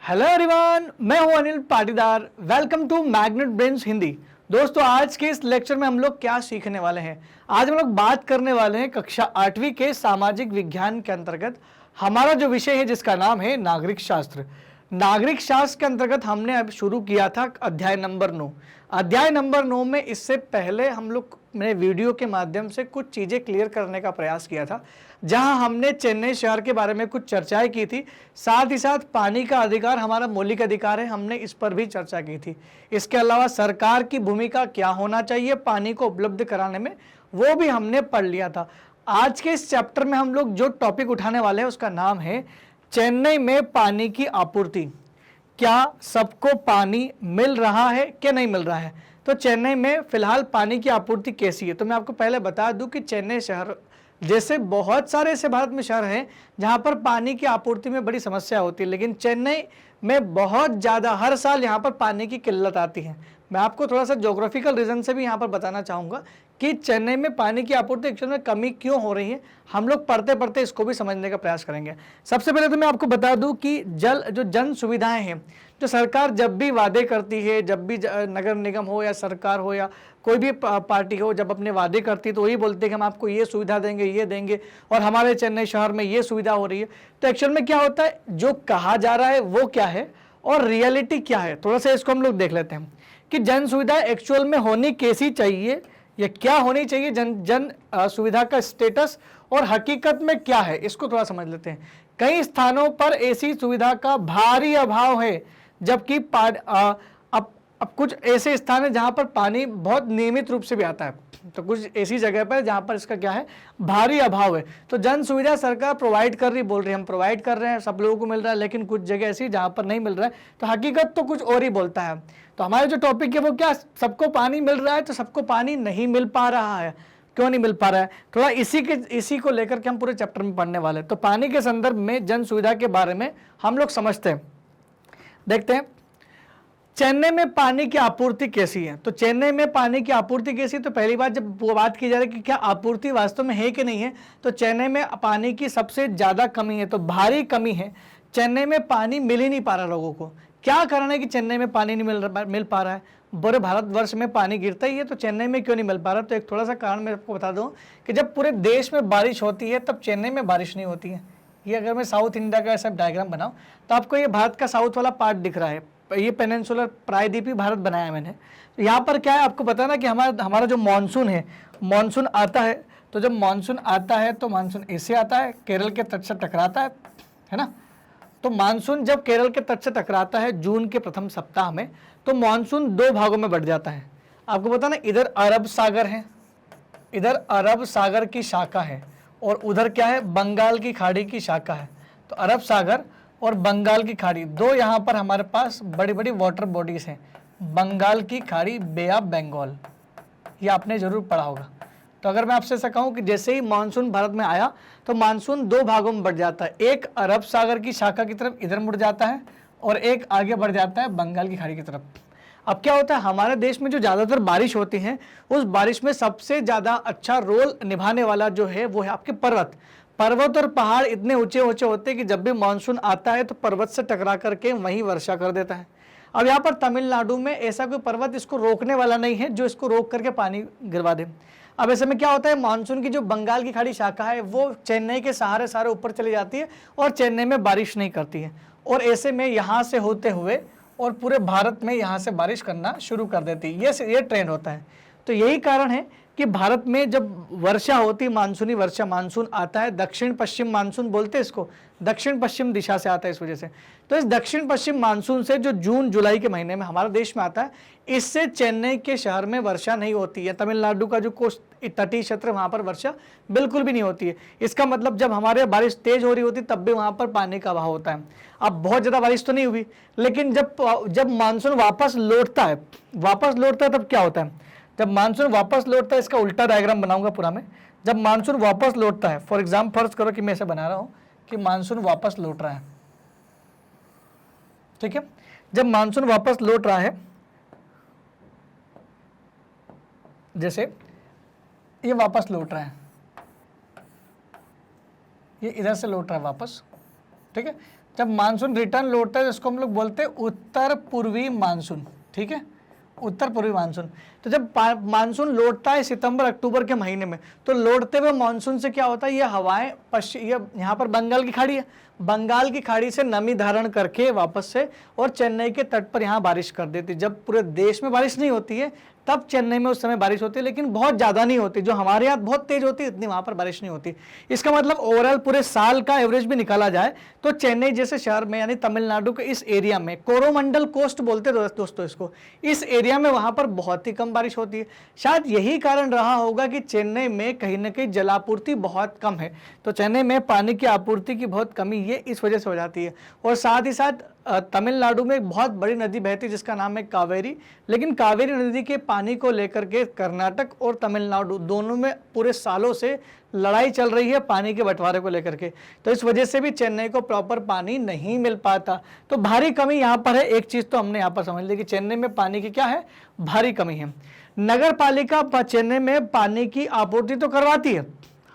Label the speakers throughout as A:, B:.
A: Hello everyone, मैं हूं Anil Patidar. Welcome to Magnet Brains Hindi. दोस्तों, आज के इस लेक्चर में हम लोग क्या सीखने वाले हैं? आज हम लोग बात करने वाले हैं कक्षा 8वीं के सामाजिक विज्ञान के अंतर्गत हमारा जो विषय है जिसका नाम है नागरिक शास्त्र। नागरिक शास्त्र के अंतर्गत हमने अब शुरू किया था अध्याय नंबर 9। अध्याय नंबर 9 में इससे पहले हम लोग मैंने वीडियो के माध्यम से कुछ चीज़ें क्लियर करने का प्रयास किया था, जहां हमने चेन्नई शहर के बारे में कुछ चर्चाएं की थी। साथ ही साथ पानी का अधिकार हमारा मौलिक अधिकार है, हमने इस पर भी चर्चा की थी। इसके अलावा सरकार की भूमिका क्या होना चाहिए पानी को उपलब्ध कराने में, वो भी हमने पढ़ लिया था। आज के इस चैप्टर में हम लोग जो टॉपिक उठाने वाले हैं उसका नाम है चेन्नई में पानी की आपूर्ति। क्या सबको पानी मिल रहा है क्या नहीं मिल रहा है? तो चेन्नई में फिलहाल पानी की आपूर्ति कैसी है? तो मैं आपको पहले बता दूं कि चेन्नई शहर जैसे बहुत सारे ऐसे भारत में शहर हैं जहां पर पानी की आपूर्ति में बड़ी समस्या होती है, लेकिन चेन्नई में बहुत ज़्यादा हर साल यहाँ पर पानी की किल्लत आती है। मैं आपको थोड़ा सा ज्योग्राफिकल रीजन से भी यहाँ पर बताना चाहूँगा कि चेन्नई में पानी की आपूर्ति एक्चुअल में कमी क्यों हो रही है। हम लोग पढ़ते पढ़ते इसको भी समझने का प्रयास करेंगे। सबसे पहले तो मैं आपको बता दूं कि जन सुविधाएं हैं, जो सरकार जब भी वादे करती है, जब भी नगर निगम हो या सरकार हो या कोई भी पार्टी हो, जब अपने वादे करती है तो वही बोलते हैं कि हम आपको ये सुविधा देंगे, ये देंगे, और हमारे चेन्नई शहर में ये सुविधा हो रही है। तो एक्चुअल में क्या होता है, जो कहा जा रहा है वो क्या है और रियलिटी क्या है, थोड़ा सा इसको हम लोग देख लेते हैं कि जन सुविधा एक्चुअल में होनी कैसी चाहिए या क्या होनी चाहिए, जन सुविधा का स्टेटस और हकीकत में क्या है, इसको थोड़ा समझ लेते हैं। कई स्थानों पर ऐसी सुविधा का भारी अभाव है, जबकि अब कुछ ऐसे स्थान है जहां पर पानी बहुत नियमित रूप से भी आता है, तो कुछ ऐसी जगह पर जहां पर इसका क्या है, भारी अभाव है। तो जन सुविधा सरकार प्रोवाइड कर रही, बोल रही है हम प्रोवाइड कर रहे हैं, सब लोगों को मिल रहा है, लेकिन कुछ जगह ऐसी जहां पर नहीं मिल रहा है, तो हकीकत तो कुछ और ही बोलता है। तो हमारा जो टॉपिक है वो क्या, सबको पानी मिल रहा है तो सबको पानी नहीं मिल पा रहा है, क्यों नहीं मिल पा रहा है, थोड़ा इसी को लेकर के हम पूरे चैप्टर में पढ़ने वाले हैं। तो पानी के संदर्भ में जन सुविधा के बारे में हम लोग समझते हैं। देखते हैं चेन्नई में पानी की आपूर्ति कैसी है। तो चेन्नई में पानी की आपूर्ति कैसी है, तो पहली बात जब वो बात की जा रही है कि क्या आपूर्ति वास्तव में है कि नहीं है, तो चेन्नई में पानी की सबसे ज़्यादा कमी है, तो भारी कमी है। चेन्नई में पानी मिल ही नहीं पा रहा लोगों को। क्या कारण है कि चेन्नई में पानी नहीं मिल पा रहा है? पूरे भारतवर्ष में पानी गिरता ही है, तो चेन्नई में क्यों नहीं मिल पा रहा? तो एक थोड़ा सा कारण मैं आपको बता दूं कि जब पूरे देश में बारिश होती है तब चेन्नई में बारिश नहीं होती है। ये अगर मैं साउथ इंडिया का ऐसा डायग्राम बनाऊं तो आपको ये भारत का साउथ वाला पार्ट दिख रहा है, ये पेनिनसुलर प्रायद्वीपीय भारत बनाया मैंने। तो यहाँ पर क्या है, आपको पता ना कि हमारा जो मानसून है, मानसून आता है, तो जब मानसून आता है तो मानसून ऐसे आता है, केरल के तट से टकराता है ना। तो मानसून जब केरल के तट से टकराता है जून के प्रथम सप्ताह में, तो मानसून दो भागों में बढ़ जाता है। आपको पता ना, इधर अरब सागर है, इधर अरब सागर की शाखा है, और उधर क्या है, बंगाल की खाड़ी की शाखा है। तो अरब सागर और बंगाल की खाड़ी, दो यहाँ पर हमारे पास बड़ी बड़ी वाटर बॉडीज हैं। बंगाल की खाड़ी, बे ऑफ बंगाल, ये आपने जरूर पढ़ा होगा। तो अगर मैं आपसे ऐसा कहूँ कि जैसे ही मानसून भारत में आया तो मानसून दो भागों में बढ़ जाता है, एक अरब सागर की शाखा की तरफ इधर मुड़ जाता है और एक आगे बढ़ जाता है बंगाल की खाड़ी की तरफ। अब क्या होता है, हमारे देश में जो ज़्यादातर बारिश होती है, उस बारिश में सबसे ज़्यादा अच्छा रोल निभाने वाला जो है वो है आपके पर्वत और पहाड़ इतने ऊंचे ऊंचे होते हैं कि जब भी मानसून आता है तो पर्वत से टकरा करके वहीं वर्षा कर देता है। अब यहाँ पर तमिलनाडु में ऐसा कोई पर्वत इसको रोकने वाला नहीं है जो इसको रोक करके पानी गिरवा दे। अब ऐसे में क्या होता है, मानसून की जो बंगाल की खाड़ी शाखा है वो चेन्नई के सहारे सारे ऊपर चली जाती है और चेन्नई में बारिश नहीं करती है, और ऐसे में यहाँ से होते हुए और पूरे भारत में यहाँ से बारिश करना शुरू कर देती है। ये ट्रेंड होता है। तो यही कारण है कि भारत में जब वर्षा होती, मानसूनी वर्षा, मानसून आता है, दक्षिण पश्चिम मानसून बोलते हैं इसको, दक्षिण पश्चिम दिशा से आता है इस वजह से। तो इस दक्षिण पश्चिम मानसून से जो जून जुलाई के महीने में हमारे देश में आता है, इससे चेन्नई के शहर में वर्षा नहीं होती है। तमिलनाडु का जो तटीय क्षेत्र है वहाँ पर वर्षा बिल्कुल भी नहीं होती है। इसका मतलब जब हमारे बारिश तेज हो रही होती तब भी वहाँ पर पानी का अभाव होता है। अब बहुत ज़्यादा बारिश तो नहीं हुई, लेकिन जब मानसून वापस लौटता है तब क्या होता है, जब मानसून वापस लौटता है, इसका उल्टा डायग्राम बनाऊंगा पूरा मैं। जब मानसून वापस लौटता है, फॉर एग्जाम्पल फर्ज करो कि मैं ऐसे बना रहा हूं कि मानसून वापस लौट रहा है, ठीक है। जब मानसून वापस लौट रहा है, जैसे ये वापस लौट रहा है, ये इधर से लौट रहा है वापस, ठीक है। जब मानसून रिटर्न लौटता है जिसको हम लोग बोलते हैं उत्तर पूर्वी मानसून, ठीक है, उत्तर पूर्वी मानसून। तो जब मानसून लौटता है सितंबर अक्टूबर के महीने में, तो लौटते हुए मानसून से क्या होता है, ये हवाएं ये यहाँ पर बंगाल की खाड़ी है, बंगाल की खाड़ी से नमी धारण करके वापस से और चेन्नई के तट पर यहाँ बारिश कर देती। जब पूरे देश में बारिश नहीं होती है तब चेन्नई में उस समय बारिश होती है, लेकिन बहुत ज़्यादा नहीं होती, जो हमारे यहाँ बहुत तेज होती है इतनी वहाँ पर बारिश नहीं होती। इसका मतलब ओवरऑल पूरे साल का एवरेज भी निकाला जाए तो चेन्नई जैसे शहर में यानी तमिलनाडु के इस एरिया में, कोरोमंडल कोस्ट बोलते हैं दोस्तों इसको, इस एरिया में वहाँ पर बहुत ही कम बारिश होती है। शायद यही कारण रहा होगा कि चेन्नई में कहीं ना कहीं जलापूर्ति बहुत कम है, तो चेन्नई में पानी की आपूर्ति की बहुत कमी ये इस वजह से हो जाती है। और साथ ही साथ तमिलनाडु में एक बहुत बड़ी नदी बहती है जिसका नाम है कावेरी, लेकिन कावेरी नदी के पानी को लेकर के कर्नाटक और तमिलनाडु दोनों में पूरे सालों से लड़ाई चल रही है पानी के बंटवारे को लेकर के, तो इस वजह से भी चेन्नई को प्रॉपर पानी नहीं मिल पाता। तो भारी कमी यहाँ पर है, एक चीज़ तो हमने यहाँ पर समझ ली कि चेन्नई में पानी की क्या है, भारी कमी है। नगर पालिका चेन्नई में पानी की आपूर्ति तो करवाती है,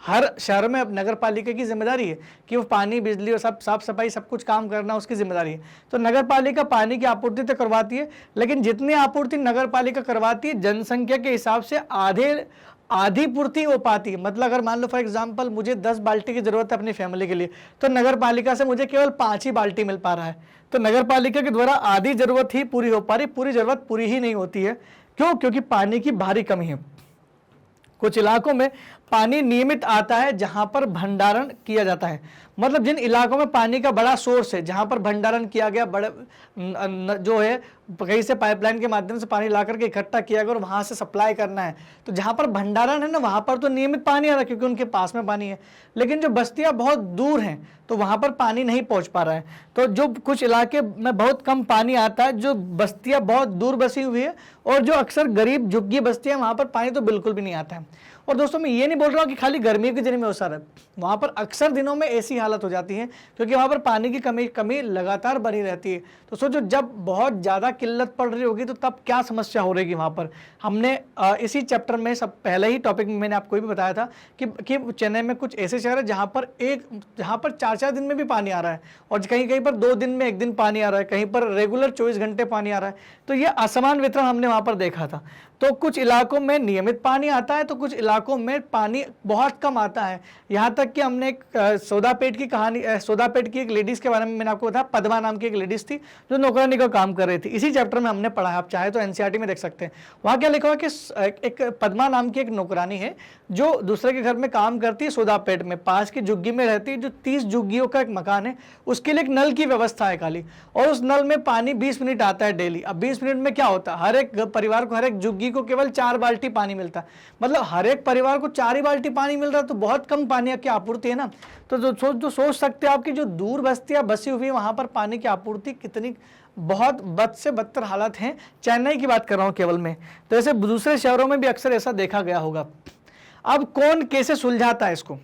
A: हर शहर में अब नगर पालिका की जिम्मेदारी है कि वो पानी, बिजली और सब साफ सफाई सब कुछ काम करना उसकी जिम्मेदारी है। तो नगर पालिका पानी की आपूर्ति तो करवाती है, लेकिन जितनी आपूर्ति नगर पालिका करवाती है जनसंख्या के हिसाब से आधी पूर्ति हो पाती है। मतलब अगर मान लो फॉर एग्जांपल मुझे 10 बाल्टी की जरूरत है अपनी फैमिली के लिए, तो नगर पालिका से मुझे केवल 5 ही बाल्टी मिल पा रहा है। तो नगर पालिका के द्वारा आधी जरूरत ही पूरी हो पा रही, पूरी जरूरत पूरी ही नहीं होती है। क्यों? क्योंकि पानी की भारी कमी है। कुछ इलाकों में पानी नियमित आता है जहां पर भंडारण किया जाता है, मतलब जिन इलाकों में पानी का बड़ा सोर्स है, जहां पर भंडारण किया गया, बड़े जो है कहीं से पाइपलाइन के माध्यम से पानी ला करके इकट्ठा किया गया और वहां से सप्लाई करना है, तो जहां पर भंडारण है ना वहां पर तो नियमित पानी आ रहा है क्योंकि उनके पास में पानी है। लेकिन जो बस्तियां बहुत दूर हैं तो वहां पर पानी नहीं पहुंच पा रहा है। तो जो कुछ इलाके में बहुत कम पानी आता है, जो बस्तियां बहुत दूर बसी हुई है और जो अक्सर गरीब झुग्गी बस्तियां, वहां पर पानी तो बिल्कुल भी नहीं आता है। और दोस्तों मैं ये नहीं बोल रहा हूँ कि खाली गर्मी के दिनों में अवसर है, वहाँ पर अक्सर दिनों में ऐसी हालत हो जाती है क्योंकि वहाँ पर पानी की कमी लगातार बनी रहती है। तो सोचो जब बहुत ज़्यादा किल्लत पड़ रही होगी तो तब क्या समस्या हो रहेगी वहाँ पर। हमने इसी चैप्टर में सब पहले ही टॉपिक में मैंने आपको भी बताया था कि चेन्नई में कुछ ऐसे शहर है जहाँ पर 4-4 दिन में भी पानी आ रहा है और कहीं कहीं पर 2 दिन में 1 दिन पानी आ रहा है, कहीं पर रेगुलर 24 घंटे पानी आ रहा है। तो ये असमान वितरण हमने वहाँ पर देखा था। तो कुछ इलाकों में नियमित पानी आता है तो कुछ इलाकों में पानी बहुत कम आता है। यहाँ तक कि हमने एक सोदापेट की कहानी, सोदापेट की एक लेडीज़ के बारे में मैंने आपको बताया, पद्मा नाम की एक लेडीज़ थी जो नौकरानी का काम कर रही थी। इसी चैप्टर में हमने पढ़ा है, आप चाहे तो एनसीईआरटी में देख सकते हैं। वहाँ क्या लिखा हुआ कि एक पद्मा नाम की एक नौकरानी है जो दूसरे के घर में काम करती है, सोदापेट में पास की झुग्गी में रहती है, जो 30 झुग्गियों का एक मकान है, उसके लिए एक नल की व्यवस्था है खाली, और उस नल में पानी 20 मिनट आता है डेली। अब 20 मिनट में क्या होता है, हर एक परिवार को, हर एक झुग्गी को केवल 4 बाल्टी पानी मिलता है, मतलब हर एक परिवार को 4 ही बाल्टी पानी मिल रहा है, तो बहुत कम पानी की आपूर्ति है ना। तो जो सोच सकते हैं आपकी जो दूर बस्तियां बसी हुई है वहां पर पानी की आपूर्ति कितनी बहुत बद से बदतर हालत है। चेन्नई की बात कर रहा हूं केवल मैं, तो ऐसे दूसरे शहरों में भी अक्सर ऐसा देखा गया होगा। अब कौन कैसे सुलझाता है इसको,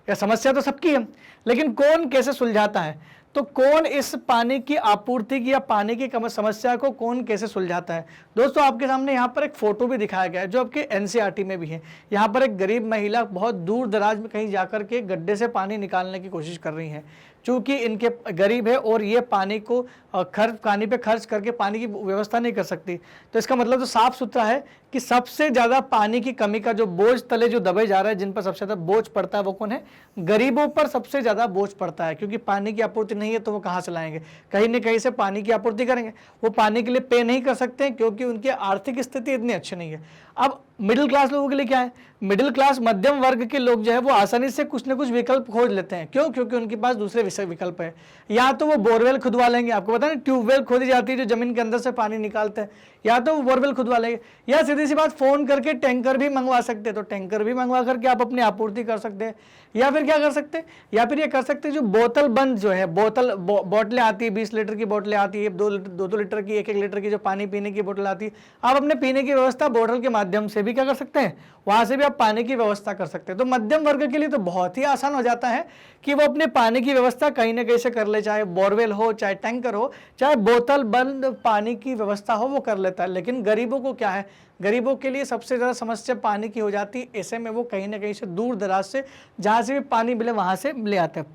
A: यह समस्या तो सबकी है लेकिन कौन कैसे सुलझाता है, तो कौन इस पानी की आपूर्ति की या पानी की समस्या को कौन कैसे सुलझाता है। दोस्तों आपके सामने यहाँ पर एक फोटो भी दिखाया गया है जो आपके एनसीईआरटी में भी है। यहाँ पर एक गरीब महिला बहुत दूर दराज में कहीं जाकर के गड्ढे से पानी निकालने की कोशिश कर रही है, चूँकि इनके गरीब है और ये पानी को पानी पे खर्च करके पानी की व्यवस्था नहीं कर सकती। तो इसका मतलब तो साफ सुथरा है कि सबसे ज़्यादा पानी की कमी का जो बोझ तले जो दबे जा रहा है, जिन पर सबसे ज़्यादा बोझ पड़ता है वो कौन है, गरीबों पर सबसे ज़्यादा बोझ पड़ता है। क्योंकि पानी की आपूर्ति नहीं है तो वो कहाँ से लाएंगे, कहीं न कहीं से पानी की आपूर्ति करेंगे। वो पानी के लिए पे नहीं कर सकते हैं क्योंकि उनकी आर्थिक स्थिति इतनी अच्छी नहीं है। अब मिडिल क्लास लोगों के लिए क्या है, मिडिल क्लास मध्यम वर्ग के लोग जो है वो आसानी से कुछ न कुछ विकल्प खोज लेते हैं। क्यों? क्योंकि उनके पास दूसरे विकल्प है। या तो वो बोरवेल खुदवा लेंगे, आपको पता है ट्यूबवेल खोदी जाती है जो जमीन के अंदर से पानी निकालते हैं, या तो वो बोरवेल खुदवा लेंगे, या सीधी सी बात फोन करके टैंकर भी मंगवा सकते हैं। तो टैंकर भी मंगवा करके आप अपनी आपूर्ति कर सकते हैं। या फिर क्या कर सकते हैं, या फिर ये कर सकते हैं जो बोतल बंद जो है, बोतलें आती है, 20 लीटर की बोतलें आती है, 2 लीटर की, 1 लीटर की जो पानी पीने की बोतल आती है, आप अपने पीने की व्यवस्था बोतल के माध्यम से भी क्या कर सकते हैं, वहां से भी आप पानी की व्यवस्था कर सकते हैं। तो मध्यम वर्ग के लिए तो बहुत ही आसान हो जाता है कि वो अपने पानी की व्यवस्था कहीं ना कहीं से कर ले, चाहे बोरवेल हो, चाहे टैंकर हो, चाहे बोतल बंद पानी की व्यवस्था हो, वो कर लेता है। लेकिन गरीबों को क्या है, गरीबों के लिए सबसे ज़्यादा समस्या पानी की हो जाती है। ऐसे में वो कहीं ना कहीं से दूर दराज से जहाँ से भी पानी मिले वहाँ से ले आते हैं।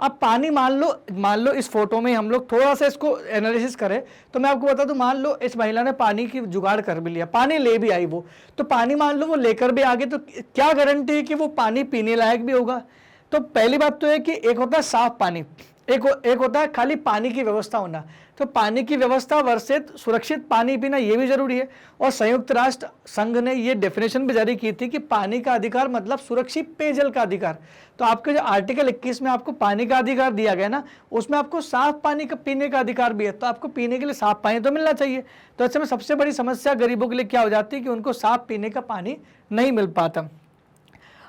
A: अब पानी मान लो इस फोटो में हम लोग थोड़ा सा इसको एनालिसिस करें तो मैं आपको बता दूं, मान लो इस महिला ने पानी की जुगाड़ कर भी लिया, पानी ले भी आई वो, तो पानी मान लो वो लेकर भी आ गई, तो क्या गारंटी है कि वो पानी पीने लायक भी होगा? तो पहली बात तो है कि एक होता है साफ पानी, एक होता है खाली पानी की व्यवस्था होना। तो पानी की व्यवस्था वर्सेस सुरक्षित पानी पीना ये भी जरूरी है। और संयुक्त राष्ट्र संघ ने ये डेफिनेशन भी जारी की थी कि पानी का अधिकार मतलब सुरक्षित पेयजल का अधिकार। तो आपके जो आर्टिकल 21 में आपको पानी का अधिकार दिया गया ना, उसमें आपको साफ पानी का पीने का अधिकार भी है। तो आपको पीने के लिए साफ पानी तो मिलना चाहिए। तो ऐसे में सबसे बड़ी समस्या गरीबों के लिए क्या हो जाती है कि उनको साफ पीने का पानी नहीं मिल पाता।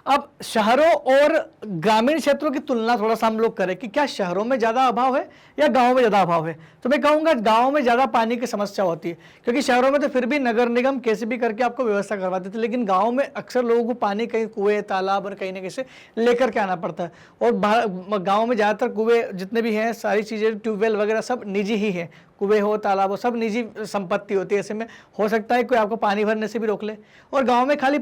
A: अब शहरों और ग्रामीण क्षेत्रों की तुलना थोड़ा सा हम लोग करें कि क्या शहरों में ज़्यादा अभाव है या गांव में ज़्यादा अभाव है, तो मैं कहूँगा गांव में ज़्यादा पानी की समस्या होती है, क्योंकि शहरों में तो फिर भी नगर निगम कैसे भी करके आपको व्यवस्था करवा देते हैं, लेकिन गाँव में अक्सर लोगों को पानी कहीं कुएँ तालाब और कहीं ना कहीं से लेकर के आना पड़ता है। और गाँव में ज़्यादातर कुएँ जितने भी हैं, सारी चीज़ें ट्यूबवेल वगैरह सब निजी ही है, कुएं हो तालाब हो सब निजी संपत्ति होती है। ऐसे में हो सकता है कोई आपको पानी भरने से भी रोक ले। और गांव में खाली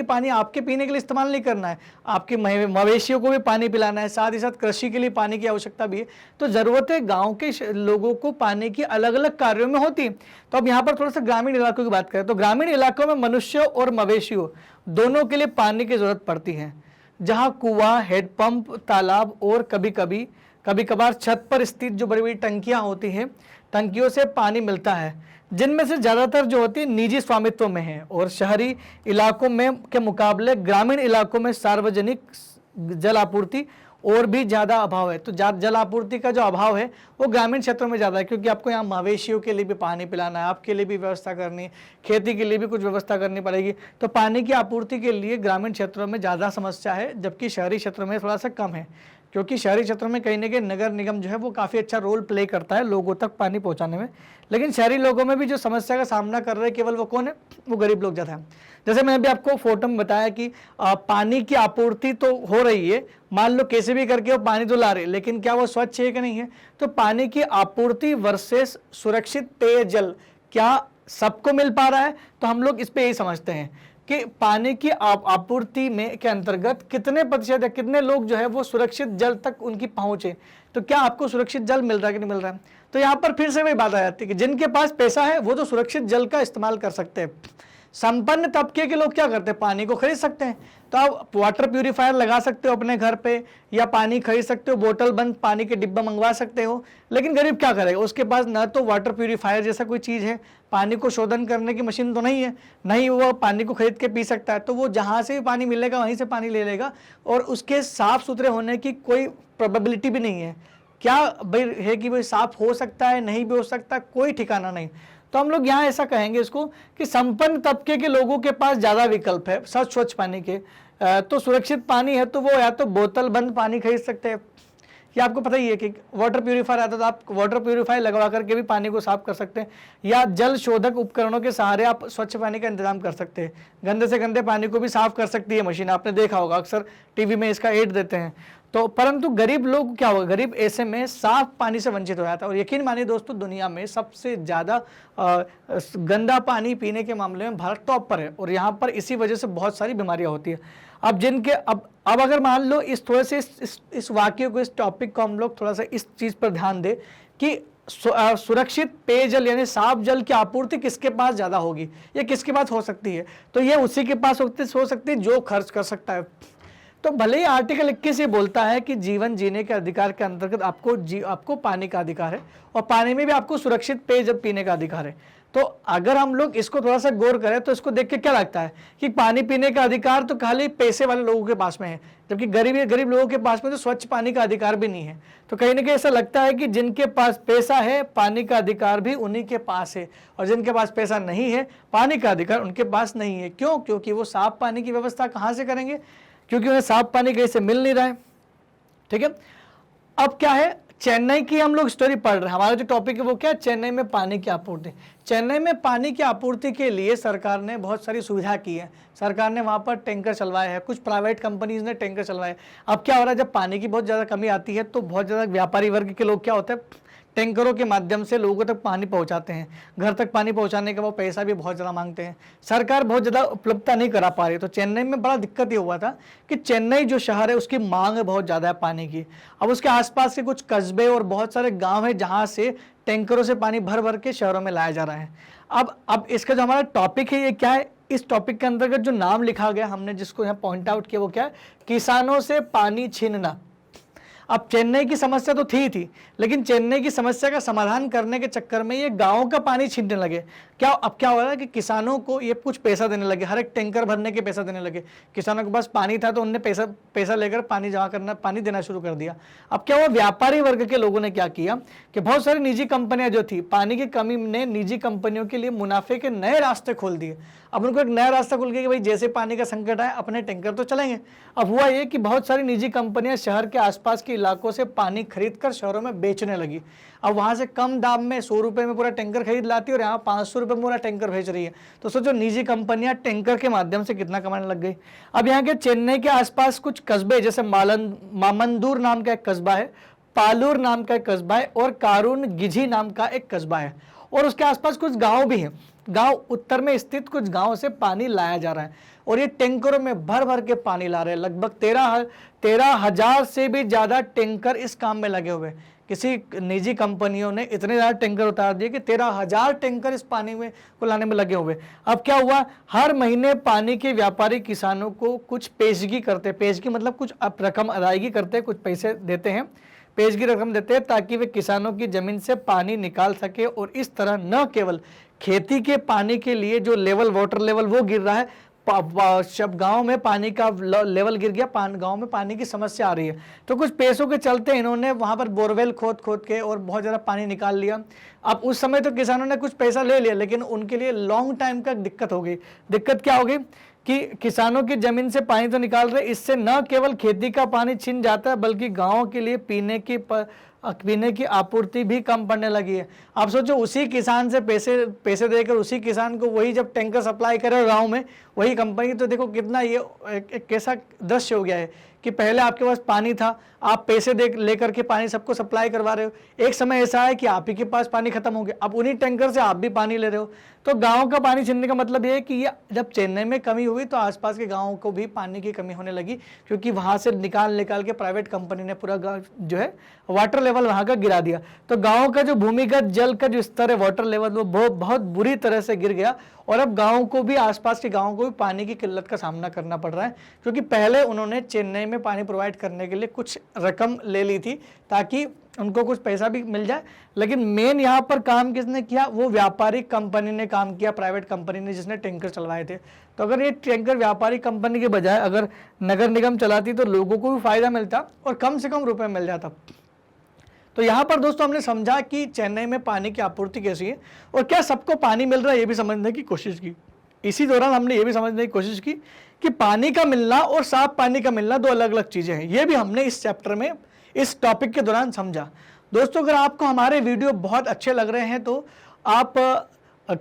A: पानी आपके पीने के लिए इस्तेमाल नहीं करना है, आपके मवेशियों को भी पानी पिलाना है, साथ ही साथ कृषि के लिए पानी की आवश्यकता भी है। तो ज़रूरतें गांव के लोगों को पानी की अलग अलग कार्यों में होती है। तो अब यहाँ पर थोड़ा सा ग्रामीण इलाकों की बात करें तो ग्रामीण इलाकों में मनुष्यों और मवेशियों दोनों के लिए पानी की जरूरत पड़ती है, जहाँ कुआं, हेडपंप, तालाब और कभी कभार छत पर स्थित जो बड़ी बड़ी टंकियां होती हैं, टंकियों से पानी मिलता है, जिनमें से ज़्यादातर जो होती है निजी स्वामित्व में है। और शहरी इलाकों में के मुकाबले ग्रामीण इलाकों में सार्वजनिक जल आपूर्ति और भी ज़्यादा अभाव है। तो जल आपूर्ति का जो अभाव है वो ग्रामीण क्षेत्रों में ज़्यादा है, क्योंकि आपको यहाँ मवेशियों के लिए भी पानी पिलाना है, आपके लिए भी व्यवस्था करनी है, खेती के लिए भी कुछ व्यवस्था करनी पड़ेगी। तो पानी की आपूर्ति के लिए ग्रामीण क्षेत्रों में ज़्यादा समस्या है, जबकि शहरी क्षेत्रों में थोड़ा सा कम है, क्योंकि शहरी क्षेत्रों में कहीं ना कहीं नगर निगम जो है वो काफ़ी अच्छा रोल प्ले करता है लोगों तक पानी पहुंचाने में। लेकिन शहरी लोगों में भी जो समस्या का सामना कर रहे हैं केवल वो कौन है? वो गरीब लोग ज़्यादा हैं। जैसे मैंने भी आपको फोटो में बताया कि पानी की आपूर्ति तो हो रही है, मान लो कैसे भी करके वो पानी तो ला रहे, लेकिन क्या वो स्वच्छ है कि नहीं है? तो पानी की आपूर्ति वर्सेस सुरक्षित पेयजल क्या सबको मिल पा रहा है? तो हम लोग इस पे यही समझते हैं कि पानी की आपूर्ति में के अंतर्गत कितने प्रतिशत या कितने लोग जो है वो सुरक्षित जल तक उनकी पहुंच है। तो क्या आपको सुरक्षित जल मिल रहा है कि नहीं मिल रहा है? तो यहाँ पर फिर से वही बात आ जाती है कि जिनके पास पैसा है वो तो सुरक्षित जल का इस्तेमाल कर सकते हैं। संपन्न तबके के लोग क्या करते हैं? पानी को खरीद सकते हैं। तो आप वाटर प्यूरिफायर लगा सकते हो अपने घर पे, या पानी खरीद सकते हो, बोतल बंद पानी के डिब्बा मंगवा सकते हो। लेकिन गरीब क्या करेगा? उसके पास ना तो वाटर प्यूरिफायर जैसा कोई चीज़ है, पानी को शोधन करने की मशीन तो नहीं है, नहीं वो पानी को खरीद के पी सकता है। तो वो जहाँ से भी पानी मिलेगा वहीं से पानी ले लेगा, और उसके साफ सुथरे होने की कोई प्रोबेबिलिटी भी नहीं है। क्या भाई है कि भाई साफ हो सकता है, नहीं भी हो सकता, कोई ठिकाना नहीं। तो हम लोग यहाँ ऐसा कहेंगे इसको कि संपन्न तबके के लोगों के पास ज़्यादा विकल्प है स्वच्छ पानी के। तो सुरक्षित पानी है तो वो या तो बोतल बंद पानी खरीद सकते हैं, या आपको पता ही है कि वाटर प्यूरिफायर आता है तो आप वाटर प्यूरिफायर लगवा करके भी पानी को साफ कर सकते हैं, या जल शोधक उपकरणों के सहारे आप स्वच्छ पानी का इंतजाम कर सकते हैं। गंदे से गंदे पानी को भी साफ कर सकती है मशीन, आपने देखा होगा, अक्सर टीवी में इसका एड देते हैं। तो परंतु गरीब लोग क्या होगा? गरीब ऐसे में साफ पानी से वंचित हो जाता है। और यकीन मानिए दोस्तों, दुनिया में सबसे ज़्यादा गंदा पानी पीने के मामले में भारत टॉप पर है, और यहाँ पर इसी वजह से बहुत सारी बीमारियाँ होती है। अब जिनके अब अगर मान लो इस थोड़े से इस वाक्य को, इस टॉपिक को हम लोग थोड़ा सा इस चीज़ पर ध्यान दें कि सुरक्षित पेयजल यानी साफ जल की आपूर्ति किसके पास ज़्यादा होगी, या किसके पास हो सकती है? तो ये उसी के पास हो सकती है जो खर्च कर सकता है। तो भले ही आर्टिकल 21 ये बोलता है कि जीवन जीने के अधिकार के अंतर्गत आपको पानी का अधिकार है, और पानी में भी आपको सुरक्षित पेयजल पीने का अधिकार है। तो अगर हम लोग इसको थोड़ा सा गौर करें तो इसको देख के क्या लगता है कि पानी पीने का अधिकार तो खाली पैसे वाले लोगों के पास में है, जबकि गरीब लोगों के पास में तो स्वच्छ पानी का अधिकार भी नहीं है। तो कहीं ना कहीं ऐसा लगता है कि जिनके पास पैसा है पानी का अधिकार भी उन्हीं के पास है, और जिनके पास पैसा नहीं है पानी का अधिकार उनके पास नहीं है। क्यों? क्योंकि वो साफ पानी की व्यवस्था कहाँ से करेंगे? क्योंकि उन्हें साफ पानी कहीं से मिल नहीं रहा है। ठीक है, अब क्या है, चेन्नई की हम लोग स्टोरी पढ़ रहे हैं। हमारा जो टॉपिक है वो क्या? चेन्नई में पानी की आपूर्ति। चेन्नई में पानी की आपूर्ति के लिए सरकार ने बहुत सारी सुविधा की है। सरकार ने वहाँ पर टैंकर चलवाए हैं, कुछ प्राइवेट कंपनीज ने टैंकर चलवाए। अब क्या हो रहा है, जब पानी की बहुत ज़्यादा कमी आती है तो बहुत ज़्यादा व्यापारी वर्ग के लोग क्या होते हैं टैंकरों के माध्यम से लोगों तक पानी पहुंचाते हैं। घर तक पानी पहुंचाने का वो पैसा भी बहुत ज़्यादा मांगते हैं। सरकार बहुत ज़्यादा उपलब्धता नहीं करा पा रही। तो चेन्नई में बड़ा दिक्कत ये हुआ था कि चेन्नई जो शहर है उसकी मांग बहुत ज़्यादा है पानी की। अब उसके आसपास के कुछ कस्बे और बहुत सारे गाँव हैं जहाँ से टैंकरों से पानी भर भर के शहरों में लाया जा रहा है। अब इसका जो हमारा टॉपिक है ये क्या है, इस टॉपिक के अंतर्गत जो नाम लिखा गया हमने जिसको यहाँ पॉइंट आउट किया वो क्या है, किसानों से पानी छीनना। अब चेन्नई की समस्या तो थी, लेकिन चेन्नई की समस्या का समाधान करने के चक्कर में ये गांव का पानी छीनने लगे। अब क्या हो रहा है कि किसानों को ये कुछ पैसा देने लगे, हर एक टैंकर भरने के पैसा देने लगे। किसानों के पास पानी था तो उनने पैसा लेकर पानी जमा करना, पानी देना शुरू कर दिया। अब क्या हुआ, व्यापारी वर्ग के लोगों ने क्या किया कि बहुत सारी निजी कंपनियां जो थी, पानी की कमी ने निजी कंपनियों के लिए मुनाफे के नए रास्ते खोल दिए। अब उनको एक नया रास्ता खुल गया कि भाई जैसे पानी का संकट आए अपने टैंकर तो चलेंगे। अब हुआ ये कि बहुत सारी निजी कंपनियां शहर के आसपास के इलाकों से पानी खरीद कर शहरों में बेचने लगी। अब वहां से कम दाम में 100 रुपए में पूरा टैंकर खरीद लाती है और यहाँ 500 रुपए में पूरा टैंकर भेज रही है। तो सोचो निजी कंपनियां टैंकर के माध्यम से कितना कमाने लग गई। अब यहाँ के चेन्नई के आसपास कुछ कस्बे जैसे मामंदूर नाम का एक कस्बा है, पालूर नाम का एक कस्बा है और कारून गिझी नाम का एक कस्बा है और उसके आसपास कुछ गांव भी हैं। गांव उत्तर में स्थित कुछ गांव से पानी लाया जा रहा है और ये टैंकरों में भर भर के पानी ला रहे हैं। लगभग 13,000 से भी ज्यादा टैंकर इस काम में लगे हुए। किसी निजी कंपनियों ने इतने ज्यादा टैंकर उतार दिए कि 13,000 टैंकर इस पानी में को लाने में लगे हुए। अब क्या हुआ, हर महीने पानी के व्यापारी किसानों को कुछ पेशगी करते, पेशगी मतलब कुछ रकम अदायगी करते, कुछ पैसे देते हैं, पेशगी रकम देते हैं ताकि वे किसानों की जमीन से पानी निकाल सके। और इस तरह न केवल खेती के पानी के लिए जो वाटर लेवल वो गिर रहा है, जब गांव में पानी का लेवल गिर गया, गांव में पानी की समस्या आ रही है। तो कुछ पैसों के चलते इन्होंने वहां पर बोरवेल खोद के और बहुत ज़्यादा पानी निकाल लिया। अब उस समय तो किसानों ने कुछ पैसा ले लिया, लेकिन उनके लिए लॉन्ग टाइम का दिक्कत हो गई। दिक्कत क्या हो गई कि किसानों की जमीन से पानी तो निकाल रहे, इससे न केवल खेती का पानी छिन जाता है बल्कि गाँव के लिए पीने की आपूर्ति भी कम पड़ने लगी है। आप सोचो उसी किसान से पैसे देकर उसी किसान को वही जब टैंकर सप्लाई करे गांव में वही कंपनी, तो देखो कितना ये एक कैसा दृश्य हो गया है कि पहले आपके पास पानी था, आप पैसे दे लेकर के पानी सबको सप्लाई करवा रहे हो। एक समय ऐसा है कि आप ही के पास पानी खत्म हो गया, अब उन्हीं टैंकर से आप भी पानी ले रहे हो। तो गांव का पानी छीनने का मतलब ये है कि ये जब चेन्नई में कमी हुई तो आसपास के गांवों को भी पानी की कमी होने लगी, क्योंकि वहां से निकाल के प्राइवेट कंपनी ने पूरा जो है वाटर लेवल वहां का गिरा दिया। तो गाँव का जो भूमिगत जल का जो स्तर है, वाटर लेवल, वो बहुत बुरी तरह से गिर गया और अब गाँव को भी, आसपास के गाँव को भी पानी की किल्लत का सामना करना पड़ रहा है। क्योंकि पहले उन्होंने चेन्नई में पानी प्रोवाइड करने के लिए कुछ रकम ले ली थी ताकि उनको कुछ पैसा भी मिल जाए, लेकिन मेन यहाँ पर काम किसने किया, वो व्यापारिक कंपनी ने काम किया, प्राइवेट कंपनी ने, जिसने टैंकर चलवाए थे। तो अगर ये टैंकर व्यापारी कंपनी के बजाय अगर नगर निगम चलाती तो लोगों को भी फायदा मिलता और कम से कम रुपए मिल जाता। तो यहाँ पर दोस्तों हमने समझा कि चेन्नई में पानी की आपूर्ति कैसी है और क्या सबको पानी मिल रहा है, ये भी समझने की कोशिश की। इसी दौरान हमने ये भी समझने की कोशिश की कि पानी का मिलना और साफ पानी का मिलना दो अलग अलग चीजें हैं। ये भी हमने इस चैप्टर में, इस टॉपिक के दौरान समझा। दोस्तों अगर आपको हमारे वीडियो बहुत अच्छे लग रहे हैं तो आप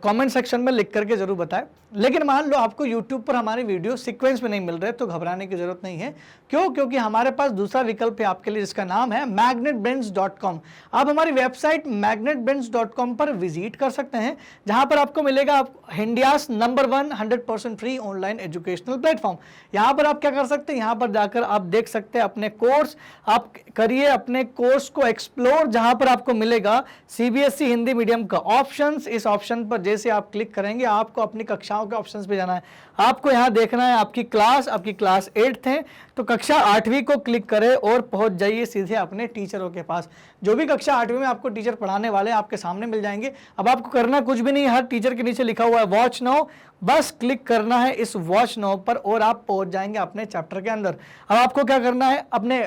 A: कमेंट सेक्शन में लिख करके जरूर बताएं। लेकिन मान लो आपको YouTube पर हमारे वीडियो सीक्वेंस में नहीं मिल रहे तो घबराने की जरूरत नहीं है। क्यों? क्योंकि हमारे पास दूसरा विकल्प है आपके लिए, जिसका नाम है magnetbench.com। आप हमारी वेबसाइट magnetbench.com पर विजिट कर सकते हैं, जहां पर आपको मिलेगा India's number 1 100% free online educational platform. यहाँ पर आप क्या कर सकते हैं, यहाँ पर जाकर आप देख सकते हैं अपने कोर्स, आप करिए अपने कोर्स को एक्सप्लोर, जहां पर आपको मिलेगा CBSE हिंदी मीडियम का ऑप्शंस। इस ऑप्शन पर जैसे आप क्लिक करेंगे आपको अपनी कक्षाओं के ऑप्शंस पे जाना है। आपको यहाँ देखना है आपकी क्लास 8th है तो कक्षा 8वीं को क्लिक करें और पहुंच जाइए सीधे अपने टीचरों के पास। जो भी कक्षा 8वीं में आपको टीचर पढ़ाने वाले आपके सामने मिल जाएंगे। अब आपको करना कुछ भी नहीं है, हर टीचर के नीचे लिखा हुआ है वॉच नाउ, बस क्लिक करना है इस वॉच नाउ पर और आप पहुंच जाएंगे अपने चैप्टर के अंदर। अब आपको क्या करना है, अपने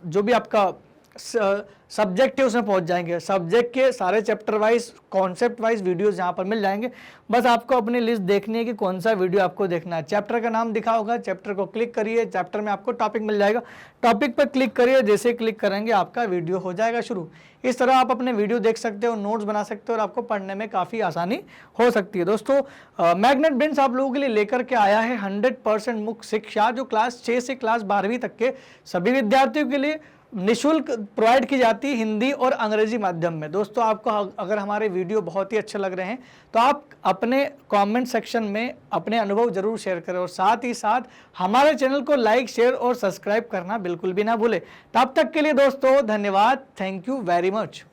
A: जो भी आपका सब्जेक्ट है उसमें पहुंच जाएंगे। सब्जेक्ट के सारे chapter wise, concept wise videos यहाँ पर मिल जाएंगे। बस आपको अपनी लिस्ट देखनी है कि कौन सा वीडियो आपको देखना है। चैप्टर का नाम दिखा होगा, चैप्टर को क्लिक करिए, चैप्टर में आपको टॉपिक मिल जाएगा, टॉपिक पर क्लिक करिए, जैसे क्लिक करेंगे आपका वीडियो हो जाएगा शुरू। इस तरह आप अपने वीडियो देख सकते हो, नोट्स बना सकते हो और आपको पढ़ने में काफ़ी आसानी हो सकती है। दोस्तों मैग्नेट बेंच आप लोगों के लिए लेकर के आया है 100% मुक्त शिक्षा, जो क्लास 6 से क्लास 12वीं तक के सभी विद्यार्थियों के लिए निशुल्क प्रोवाइड की जाती है हिंदी और अंग्रेजी माध्यम में। दोस्तों आपको अगर हमारे वीडियो बहुत ही अच्छे लग रहे हैं तो आप अपने कमेंट सेक्शन में अपने अनुभव जरूर शेयर करें और साथ ही साथ हमारे चैनल को लाइक, शेयर और सब्सक्राइब करना बिल्कुल भी ना भूलें। तब तक के लिए दोस्तों धन्यवाद, थैंक यू वेरी मच।